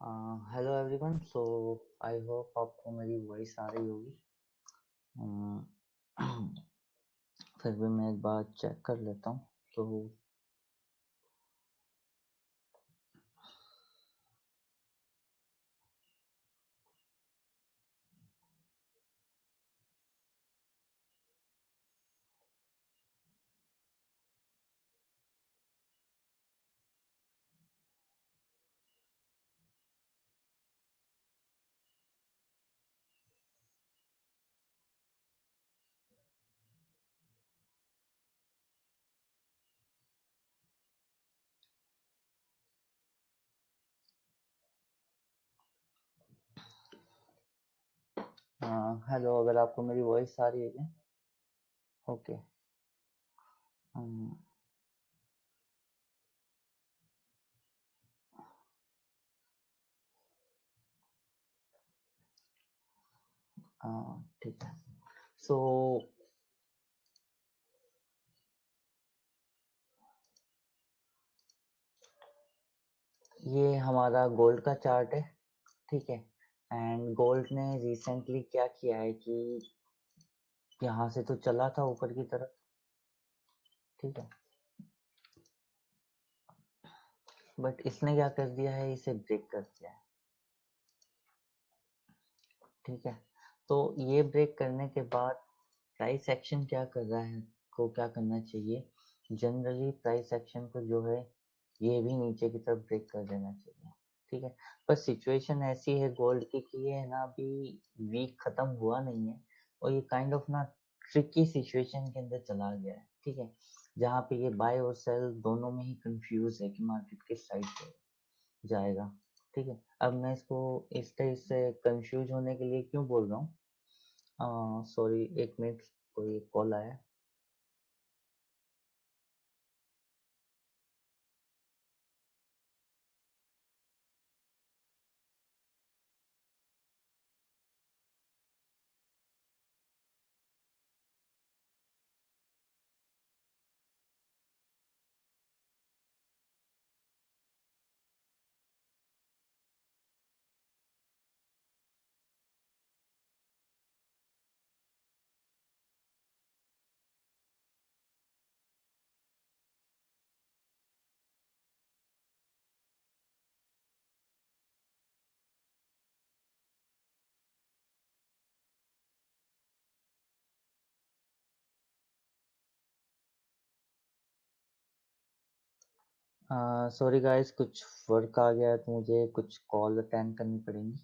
Hello everyone. So I hope आपको मेरी voice आ रही होगी। फिर भी मैं एक बार चेक कर लेता हूँ। तो हेलो, अगर आपको मेरी वॉइस आ रही है क्या? ओके। ठीक है। सो ये हमारा गोल्ड का चार्ट है। ठीक है। एंड गोल्ड ने रिसेंटली क्या किया है कि यहाँ से तो चला था ऊपर की तरफ। ठीक है। बट इसने क्या कर दिया है, इसे ब्रेक कर दिया है। ठीक है। तो ये ब्रेक करने के बाद प्राइस एक्शन क्या कर रहा है, को क्या करना चाहिए। जनरली प्राइस एक्शन को जो है ये भी नीचे की तरफ ब्रेक कर देना चाहिए। ठीक है। पर सिचुएशन ऐसी है गोल्ड की कि ये है ना, अभी वीक खत्म हुआ नहीं है और ये काइंड ऑफ ना ट्रिकी सिचुएशन के अंदर चला गया है। ठीक है। जहाँ पे ये बाय और सेल दोनों में ही कंफ्यूज है कि मार्केट किस साइड पे जाएगा। ठीक है। अब मैं इसको इस तरह से कंफ्यूज होने के लिए क्यों बोल रहा हूँ, सॉरी एक मिनट, कोई कॉल आया। सॉरी गाइस, कुछ वर्क आ गया है तो मुझे कुछ कॉल अटेंड करनी पड़ेंगी।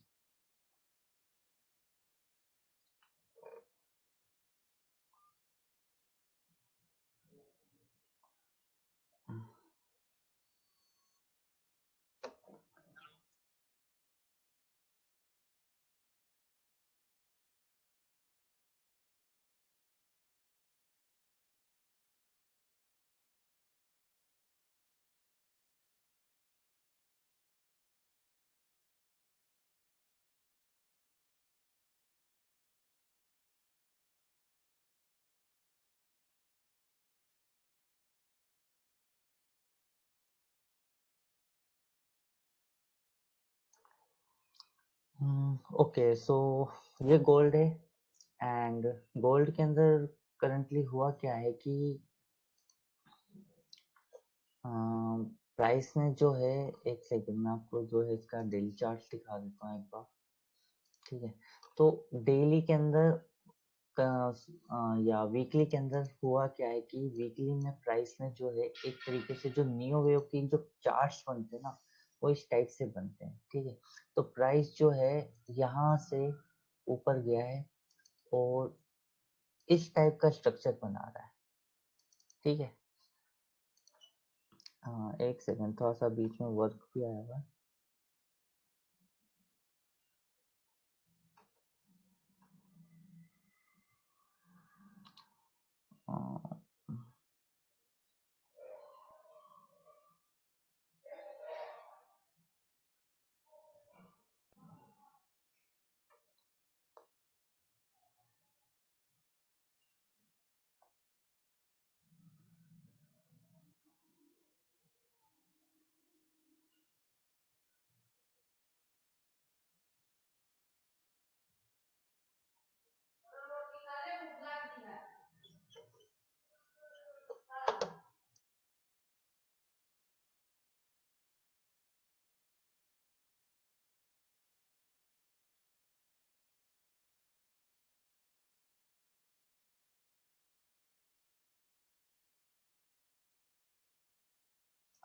ओके, सो ये गोल्ड है। एंड गोल्ड के अंदर करंटली हुआ क्या है कि प्राइस ने जो है, एक सेकंड में आपको जो है इसका डेली चार्ट दिखा देता हूँ एक बार। ठीक है। तो डेली के अंदर या वीकली के अंदर हुआ क्या है कि वीकली में प्राइस में जो है एक तरीके से जो नियो वेव की जो चार्ट्स बनते हैं ना, वो इस टाइप से बनते हैं। ठीक है। तो प्राइस जो है यहाँ से ऊपर गया है और इस टाइप का स्ट्रक्चर बना रहा है। ठीक है। हाँ, एक सेकंड, थोड़ा सा बीच में वर्क भी आया हुआ है।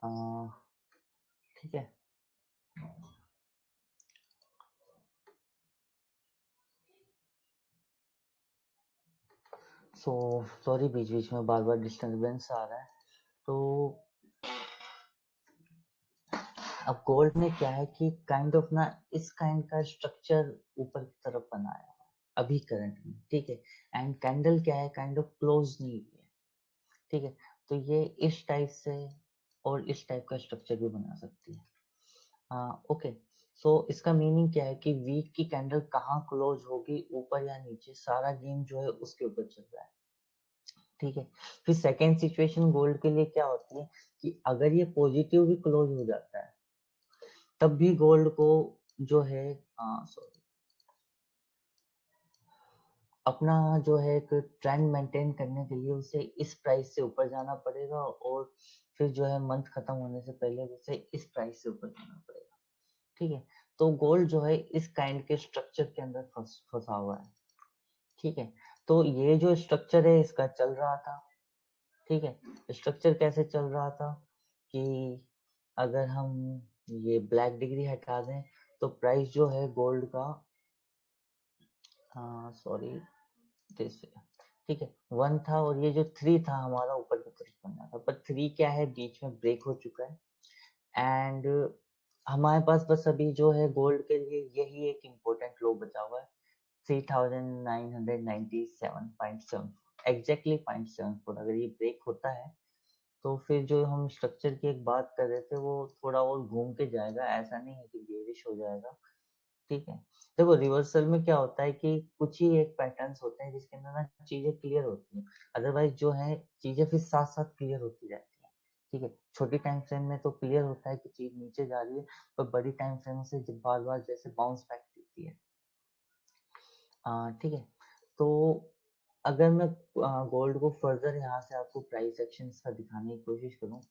ठीक है। सॉरी, बीच बीच में बार बार डिस्टरबेंस आ रहा है। तो अब गोल्ड में क्या है कि काइंड ऑफ ना इस काइंड का स्ट्रक्चर ऊपर की तरफ बनाया है अभी करंट में, ठीक है। एंड कैंडल क्या है, काइंड ऑफ क्लोज नहीं है, ठीक है। तो ये इस टाइप से और इस टाइप का स्ट्रक्चर भी बना सकती है। हाँ, ओके। सो इसका मीनिंग क्या है कि वीक की कैंडल कहाँ क्लोज होगी, ऊपर या नीचे, सारा गेम जो है उसके ऊपर चल रहा है, ठीक है। फिर सेकेंड सिचुएशन गोल्ड के लिए क्या होती है कि अगर ये पॉजिटिव भी क्लोज हो जाता है तब भी गोल्ड को जो है सॉरी अपना जो है एक ट्रेंड मेंटेन करने के लिए उसे इस प्राइस से ऊपर जाना पड़ेगा, और फिर जो है मंथ खत्म होने से पहले उसे इस प्राइस से ऊपर जाना पड़ेगा, ठीक है। तो गोल्ड जो है इस काइंड के स्ट्रक्चर के अंदर फंसा हुआ है, ठीक है। तो ये जो स्ट्रक्चर है इसका चल रहा था, ठीक है। स्ट्रक्चर कैसे चल रहा था कि अगर हम ये ब्लैक डिग्री हटा दें तो प्राइस जो है गोल्ड का सॉरी दिस, ठीक है, 1 था, और ये जो 3 था हमारा ऊपर की तरफ बनना था, पर 3 क्या है बीच में ब्रेक हो चुका है। एंड हमारे पास बस अभी जो है गोल्ड के लिए यही एक इम्पोर्टेंट लो बचा हुआ है, 3997.7, एग्जैक्टली 0.74। अगर ये ब्रेक होता है तो फिर जो हम स्ट्रक्चर की एक बात कर रहे थे वो थोड़ा और घूम के जाएगा, ऐसा नहीं है कि बेरिश हो जाएगा, ठीक है। देखो रिवर्सल में क्या होता है कि कुछ ही एक पैटर्न्स होते हैं जिसके अंदर ना चीजें क्लियर होती हैं, अदरवाइज जो है चीजें फिर साथ साथ क्लियर होती जाती हैं, ठीक है। छोटी टाइम फ्रेम में तो क्लियर होता है कि चीज नीचे जा रही है, पर बड़ी टाइम फ्रेम से बार बार जैसे बाउंस बैक देती है, ठीक है। तो अगर मैं गोल्ड को फर्दर यहाँ से आपको प्राइस एक्शंस का दिखाने की कोशिश करूँ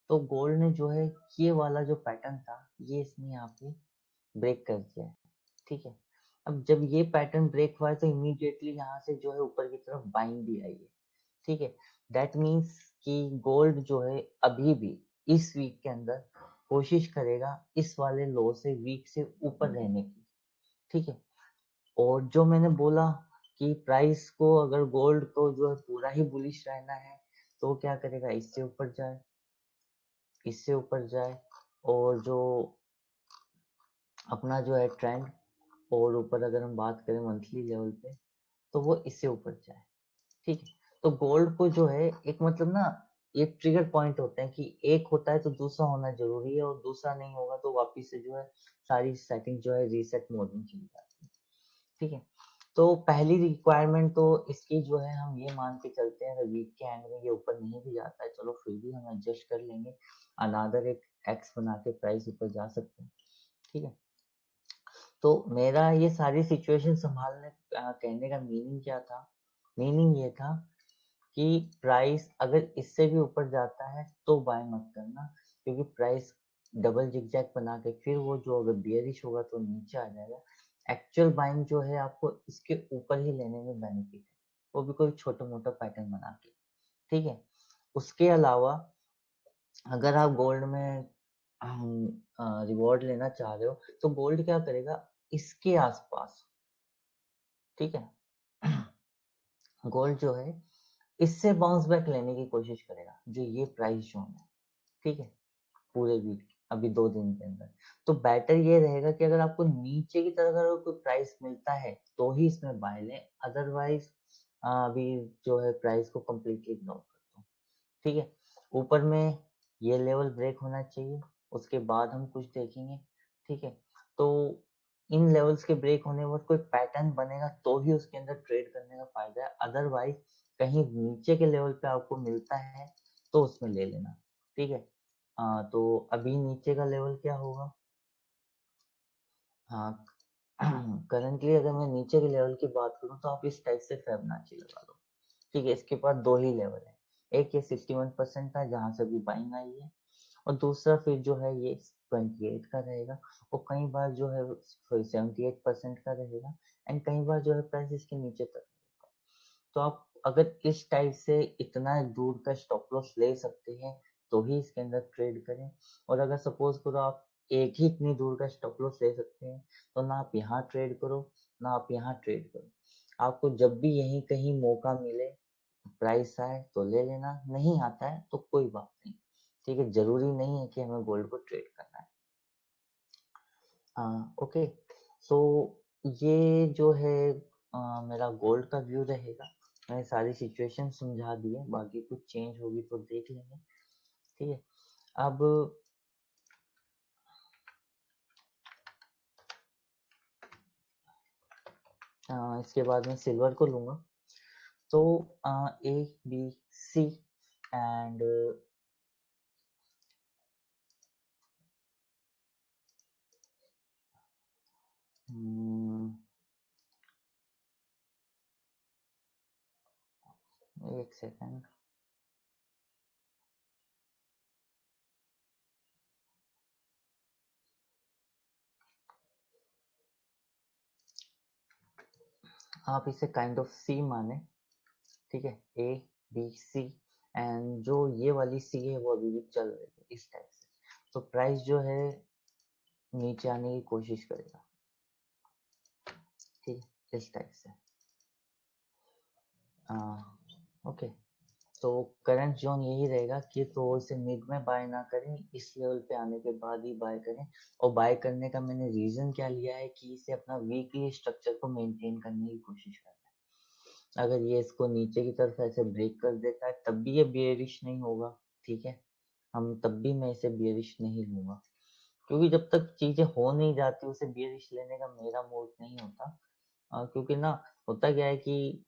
तो गोल्ड ने जो है ये वाला जो पैटर्न था ये इसने यहाँ पे ब्रेक कर दिया है, ठीक है। अब जब ये पैटर्न ब्रेक हुआ है तो इमीडिएटली यहाँ से जो है ऊपर की तरफ बाइंग भी आई है, ठीक है। दैट मीन्स कि गोल्ड जो है अभी भी इस वीक के अंदर कोशिश करेगा इस वाले लो से वीक से ऊपर रहने की, ठीक है। और जो मैंने बोला कि प्राइस को अगर गोल्ड को जो है पूरा ही बुलिश रहना है तो वो क्या करेगा, इससे ऊपर जाए, इससे ऊपर जाए, और जो अपना जो है ट्रेंड, और ऊपर अगर हम बात करें मंथली लेवल पे तो वो इससे ऊपर जाए, ठीक है। तो गोल्ड को जो है एक मतलब ना एक ट्रिगर पॉइंट होते हैं कि एक होता है तो दूसरा होना जरूरी है, और दूसरा नहीं होगा तो वापिस से जो है सारी सेटिंग जो है रीसेट मोड में चली जाती है, ठीक है। तो पहली रिक्वायरमेंट तो इसकी जो है हम ये मान के चलते हैं अगर वीक के एंड में ये ऊपर नहीं भी जाता है चलो फिर भी हम एडजस्ट कर लेंगे, अनादर एक एक्स बना के प्राइस ऊपर जा सकते हैं, ठीक है। तो मेरा ये सारी सिचुएशन संभालने कहने का मीनिंग क्या था, मीनिंग ये था कि प्राइस अगर इससे भी ऊपर जाता है तो बाय मत करना, क्योंकि प्राइस डबल जिगजैग बना के फिर वो जो अगर बियरिश होगा तो नीचे आ जाएगा। एक्चुअल बाइंग जो है आपको इसके ऊपर ही लेने में बेनिफिट है, वो भी कोई छोटा मोटा पैटर्न बना के, ठीक है। उसके अलावा अगर आप गोल्ड में रिवॉर्ड लेना चाह रहे हो तो गोल्ड क्या करेगा इसके आसपास, ठीक है। गोल्ड जो है इससे बाउंस बैक लेने की कोशिश करेगा जो ये प्राइस जोन है, ठीक है, पूरे वीक अभी 2 दिन के अंदर। तो बेटर ये रहेगा कि अगर आपको नीचे की तरफ अगर कोई प्राइस मिलता है तो ही इसमें बाय लें, अदरवाइज अभी जो है प्राइस को कम्प्लीटली इग्नोर कर दो, ठीक है। ऊपर में ये लेवल ब्रेक होना चाहिए, उसके बाद हम कुछ देखेंगे, ठीक है। तो इन लेवल्स के ब्रेक होने के बाद कोई पैटर्न बनेगा तो ही उसके अंदर ट्रेड करने का फायदा है, अदरवाइज कहीं नीचे के लेवल पे आपको मिलता है तो उसमें ले लेना, ठीक है। तो अभी नीचे का लेवल क्या होगा, हाँ, करंटली अगर मैं नीचे के लेवल की बात करूँ तो आप इस टाइप से फिबोनाची लगा लो, ठीक है। इसके पास 2 ही लेवल है, एक ये 61% था जहां से अभी बाइंग आई है, और दूसरा फिर जो है ये 28 का रहेगा, और कई बार जो है 78% का रहेगा, एंड कई बार जो है प्राइस इसके नीचे तक रहेगा। तो आप अगर इस टाइप से इतना दूर का स्टॉप लॉस ले सकते हैं तो ही इसके अंदर ट्रेड करें। और अगर सपोज करो आप एक ही इतनी दूर का स्टॉप लॉस ले सकते हैं, तो ना आप यहाँ ट्रेड करो, ना आप यहाँ ट्रेड करो। आपको जब भी यहीं कहीं मौका मिले, प्राइस आए तो ले लेना, नहीं आता है तो कोई बात नहीं, ठीक है। जरूरी नहीं है कि हमें गोल्ड को ट्रेड करना है। ओके, सो ये जो है मेरा गोल्ड का व्यू रहेगा। मैंने सारी सिचुएशन समझा दी है, बाकी कुछ चेंज होगी तो देख लेंगे, ठीक है। अब इसके बाद मैं सिल्वर को लूंगा। तो ए बी सी एंड एक सेकेंड, आप इसे काइंड ऑफ सी माने, ठीक है। ए बी सी एंड जो ये वाली सी है वो अभी भी चल रही है इस टाइप से। तो प्राइस जो है नीचे आने की कोशिश करेगा, ठीक है, इस टाइप से। ओके, तो करंट जोन यही रहेगा कि तो इसे मिड में बाय ना करें, इस लेवल पे आने के बाद ही बाय करें। और बाय करने का मैंने रीजन क्या लिया है कि इसे अपना वीकली स्ट्रक्चर को मेंटेन करने की कोशिश करना है। अगर ये इसको नीचे की तरफ ऐसे ब्रेक कर देता है तब भी ये बेयरिश नहीं होगा, ठीक है। हम तब भी मैं इसे बेयरिश नहीं लूंगा, क्योंकि जब तक चीजें हो नहीं जाती उसे बेयरिश लेने का मेरा मूड नहीं होता। क्योंकि ना होता क्या है कि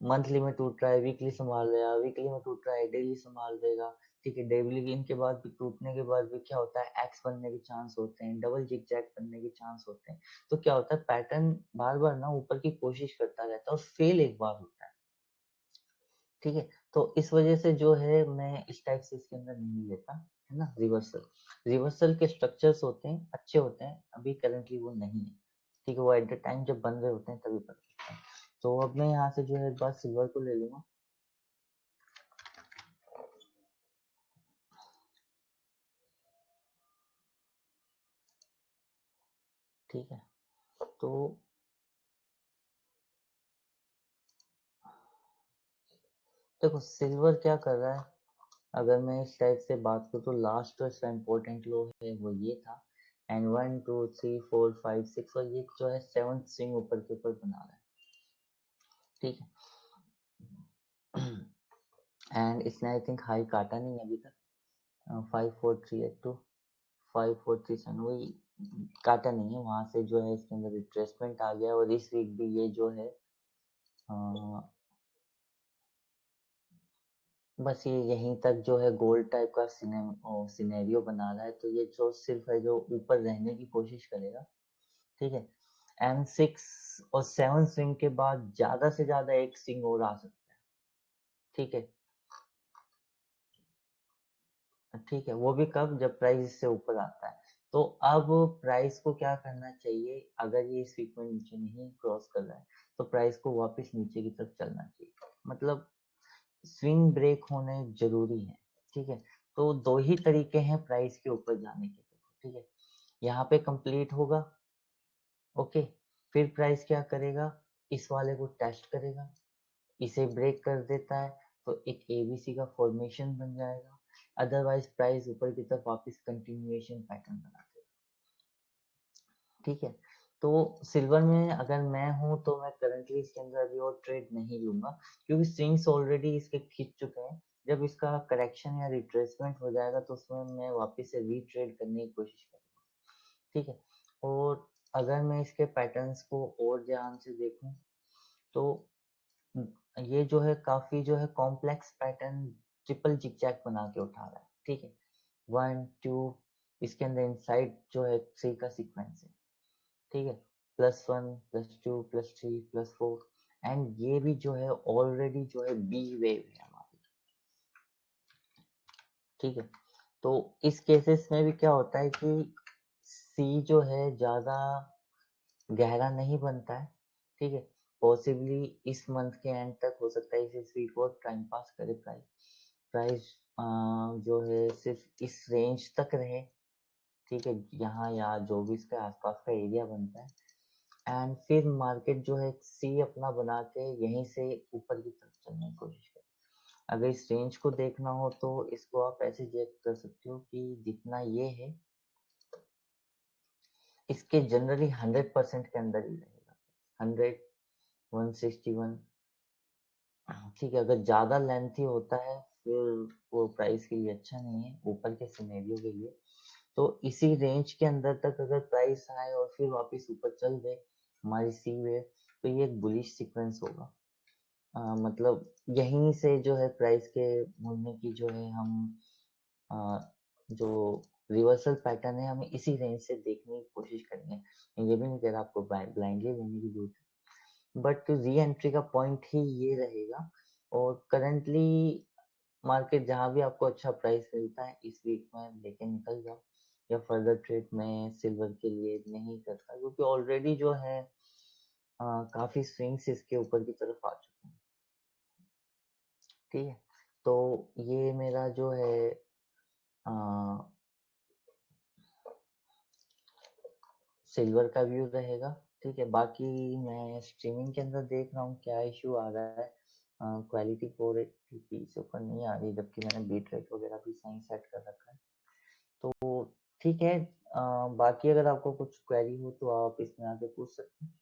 मंथली में टूट रहा है, वीकली संभाल लेगा, वीकली में टूट रहा है, डेली संभाल देगा, ठीक है। डेली इनके बाद भी टूटने के बाद भी क्या होता है, एक्स बनने के चांस होते हैं, डबल जिग जैग बनने के चांस होते हैं। तो क्या होता है, पैटर्न बार बार ना ऊपर की कोशिश करता रहता है और फेल एक बार होता है, ठीक है। तो इस वजह से जो है मैं इस टाइप से इसके अंदर नहीं लेता, है ना। रिवर्सल, रिवर्सल के स्ट्रक्चर्स होते हैं, अच्छे होते हैं, अभी करंटली वो नहीं है, ठीक है। वो एट द टाइम जब बन रहे होते हैं तभी बन सकते हैं। तो अब मैं यहाँ से जो है एक बार सिल्वर को ले लूंगा, ठीक है। तो देखो सिल्वर क्या कर रहा है, अगर मैं इस टाइप से बात करूँ तो लास्ट जो इसका इम्पोर्टेंट लो है वो ये था, एंड 1 2 3 4 5 6 और ये जो है 7th स्विंग ऊपर के ऊपर बना रहा है, ठीक है। एंड इसने आई थिंक हाई काटा नहीं अभी तक, 5 4 3 8 2 5 4 3 7 वही काटा नहीं है, वहां से जो है इसके अंदर रिट्रेसमेंट आ गया। और इस वीक भी ये जो है बस ये यहीं तक जो है गोल्ड टाइप का सिनेरियो बना रहा है। तो ये जो सिर्फ है जो ऊपर रहने की कोशिश करेगा, ठीक है। M6 और 7 स्विंग के बाद ज्यादा से ज्यादा एक स्विंग और आ सकता है, ठीक है। ठीक है, वो भी कब, जब प्राइस इससे ऊपर आता है। तो अब प्राइस को क्या करना चाहिए, अगर ये इस वीक में नीचे नहीं क्रॉस कर रहा है तो प्राइस को वापस नीचे की तरफ चलना चाहिए, मतलब स्विंग ब्रेक होने जरूरी है, ठीक है। तो दो ही तरीके हैं प्राइस के ऊपर जाने के, ठीक है। यहाँ पे कंप्लीट होगा, ओके। फिर प्राइस क्या करेगा, इस वाले को टेस्ट करेगा, इसे ब्रेक कर देता है तो एक एबीसी का फॉर्मेशन बन जाएगा। अदरवाइज प्राइस ऊपर की तरफ वापस कंटिन्यूएशन पैटर्न बना देगा, ठीक है। तो सिल्वर में अगर मैं हूं तो मैं करंटली इसके अंदर अभी और ट्रेड नहीं लूंगा, क्योंकि स्विंग्स ऑलरेडी इसके खींच चुके हैं। जब इसका करेक्शन या रिट्रेसमेंट हो जाएगा तो उसमें मैं वापस से रीट्रेड करने की कोशिश करूंगा, ठीक है। और अगर मैं इसके पैटर्न्स को और ध्यान से देखूं तो ये जो है काफी जो है कॉम्प्लेक्स पैटर्न ट्रिपल जिगजैग बना के उठा रहा है, ठीक है। 1 2, इसके अंदर इनसाइड जो है 3 का सीक्वेंस है, ठीक है। +1 +2 +3 +4 एंड ये भी जो है ऑलरेडी जो है बी वेव है हमारी, ठीक है। तो इस केसेस में भी क्या होता है कि सी जो है ज्यादा गहरा नहीं बनता है, ठीक है। पॉसिबली इस मंथ के एंड तक हो सकता है इसे सी को टाइम पास करे प्राइस, प्राइस जो है सिर्फ इस रेंज तक रहे, ठीक है, यहाँ या जो भी इसके आसपास का एरिया बनता है, एंड फिर मार्केट जो है सी अपना बना के यहीं से ऊपर की तरफ चलने की कोशिश करे। अगर इस रेंज को देखना हो तो इसको आप ऐसे चेक कर सकते हो कि जितना ये है इसके जनरली 100% के अंदर ही रहेगा, 100, 161, ठीक है। अगर ज्यादा लेंथी होता है फिर वो प्राइस के लिए अच्छा नहीं है, ऊपर के सिनेरियो के लिए। तो इसी रेंज के अंदर तक अगर प्राइस आए और फिर वापस ऊपर चल जाए हमारी सी वेव, तो ये एक बुलिश सीक्वेंस होगा। मतलब यहीं से जो है प्राइस के मुड़ने की जो है हम आ, जो रिवर्सल पैटर्न है हमें इसी रेंज से देखने की कोशिश करेंगे। ये भी नहीं कह रहा आपको ब्लाइंडली लेने की जरूरत है, बट री एंट्री का पॉइंट ही ये रहेगा। और करंटली मार्केट जहां भी आपको अच्छा प्राइस मिलता है इस वीक में लेके निकल जाओ, या फर्दर ट्रेड में सिल्वर के लिए नहीं करता, क्योंकि ऑलरेडी जो है काफी स्विंग्स इसके ऊपर की तरफ आ चुके हैं, ठीक है। तो ये मेरा जो है सिल्वर का व्यू रहेगा, ठीक है। बाकी मैं स्ट्रीमिंग के अंदर देख रहा हूँ क्या इशू आ रहा है। क्वालिटी 480p से ऊपर नहीं आ रही, जबकि मैंने बीट रेट वगैरह भी सही सेट कर रखा है, तो ठीक है। बाकी अगर आपको कुछ क्वेरी हो तो आप इसमें आके पूछ सकते हैं।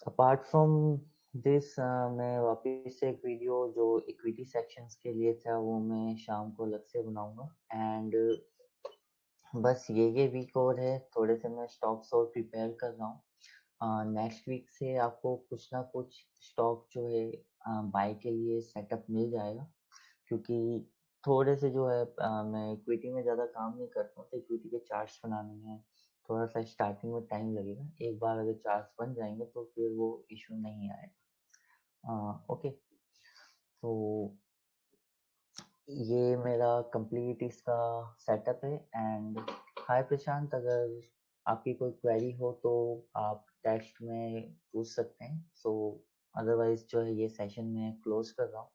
अपार्ट फ्रॉम दिस मैं वापस से एक वीडियो जो इक्विटी सेक्शंस के लिए था वो मैं शाम को अलग से बनाऊंगा। एंड बस ये वीक और है, थोड़े से मैं स्टॉक्स और प्रिपेयर कर रहा हूँ। नेक्स्ट वीक से आपको कुछ ना कुछ स्टॉक जो है बाय के लिए सेटअप मिल जाएगा, क्योंकि थोड़े से जो है मैं इक्विटी में ज़्यादा काम नहीं करता हूँ, तो इक्विटी के चार्ट्स बनाने में थोड़ा सा स्टार्टिंग में टाइम लगेगा। एक बार अगर चार्ट्स बन जाएंगे तो फिर वो इशू नहीं आएगा। ओके, तो ये मेरा कंप्लीट इसका सेटअप है। एंड हाय प्रशांत, अगर आपकी कोई क्वेरी हो तो आप टेक्स्ट में पूछ सकते हैं। सो अदरवाइज जो है ये सेशन में क्लोज कर रहा हूँ,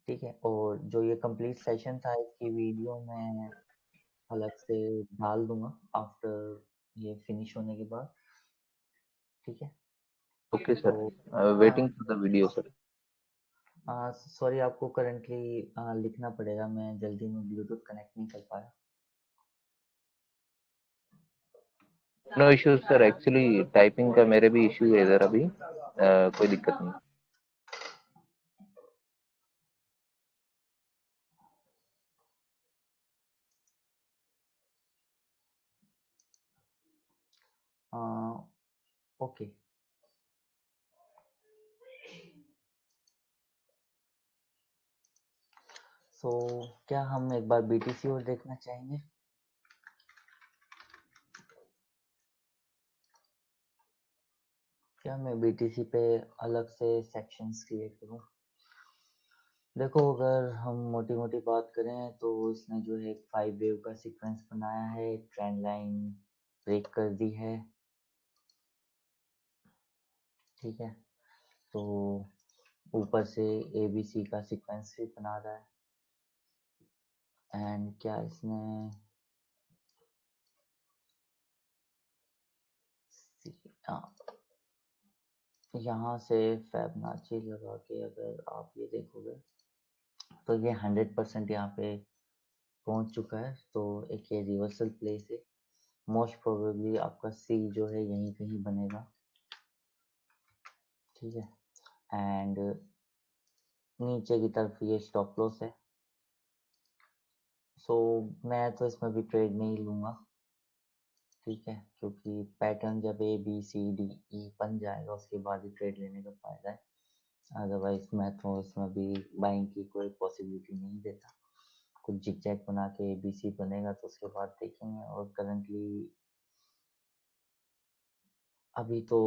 ठीक है। और जो ये कंप्लीट सेशन था इसकी वीडियो मैं अलग से डाल दूंगा आफ्टर ये फिनिश होने के बाद, ठीक है। ओके तो sir, waiting for the video sir. Sorry, आपको करंटली लिखना पड़ेगा, मैं जल्दी में ब्लूटूथ कनेक्ट नहीं कर पाया। No issues sir, actually typing का मेरे भी इशू है इधर अभी, कोई दिक्कत नहीं। ओके, सो क्या हम एक बार बीटीसी और देखना चाहेंगे? क्या मैं बीटीसी पे अलग से सेक्शंस क्रिएट करूं? देखो, अगर हम मोटी मोटी बात करें तो इसने जो है एक 5 वेव का सीक्वेंस बनाया है, ट्रेंड लाइन ब्रेक कर दी है, ठीक है। तो ऊपर से एबीसी का सीक्वेंस भी बना रहा है। एंड क्या इसने यहाँ से फैबनाची लगा के अगर आप ये देखोगे तो ये 100% यहाँ पे पहुंच चुका है, तो एक ये रिवर्सल प्लेस है। मोस्ट प्रोबेबली आपका सी जो है यहीं कहीं बनेगा, ठीक है। एंड नीचे की तरफ ये स्टॉप लॉस है। सो मैं तो इसमें भी ट्रेड नहीं लूंगा, ठीक है, क्योंकि पैटर्न जब A B C D E बन जाएगा उसके बाद ही ट्रेड लेने का फायदा है। अदरवाइज मैं तो इसमें भी बाइंग की कोई पॉसिबिलिटी नहीं देता। कुछ जिगजैग बना के एबीसी बनेगा तो उसके बाद देखेंगे। और करंटली अभी तो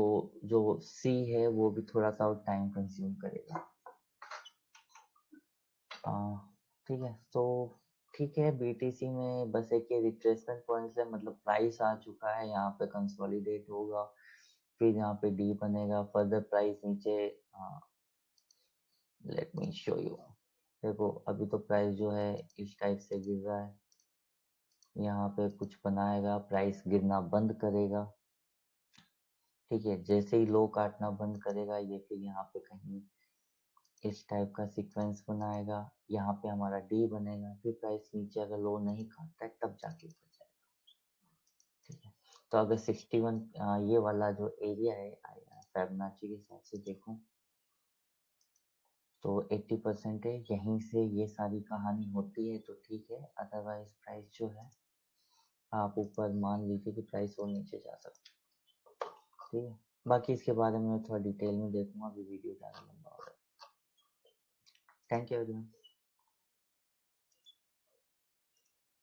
जो सी है वो भी थोड़ा सा टाइम कंज्यूम करेगा, ठीक है। तो ठीक है, बीटीसी में बस एक ये रिट्रेसमेंट पॉइंट्स है, मतलब प्राइस आ चुका है, यहाँ पे कंसोलिडेट होगा, फिर यहाँ पे डी बनेगा, फर्दर प्राइस नीचे लेट मी शो यू। देखो अभी तो प्राइस जो है इस टाइप से गिर रहा है, यहाँ पे कुछ बनाएगा, प्राइस गिरना बंद करेगा, ठीक है। जैसे ही लो काटना बंद करेगा ये फिर यहाँ पे कहीं इस टाइप का सीक्वेंस बनाएगा, यहाँ पे हमारा डी बनेगा, फिर प्राइस नीचे अगर लो नहीं काटता है तब जाके ऊपर जाएगा, ठीक है। तो अगर 61 ये वाला जो एरिया है फिबोनाची के हिसाब से देखूं तो 80% है, यहीं से ये सारी कहानी होती है तो ठीक है, अदरवाइज प्राइस जो है आप ऊपर मान लीजिए कि प्राइस और नीचे जा सकता है, ठीक है। बाकी इसके बारे में मैं थोड़ा डिटेल में देखूंगा, अभी वीडियो ज़्यादा लंबा हो रहा है। Thank you everyone.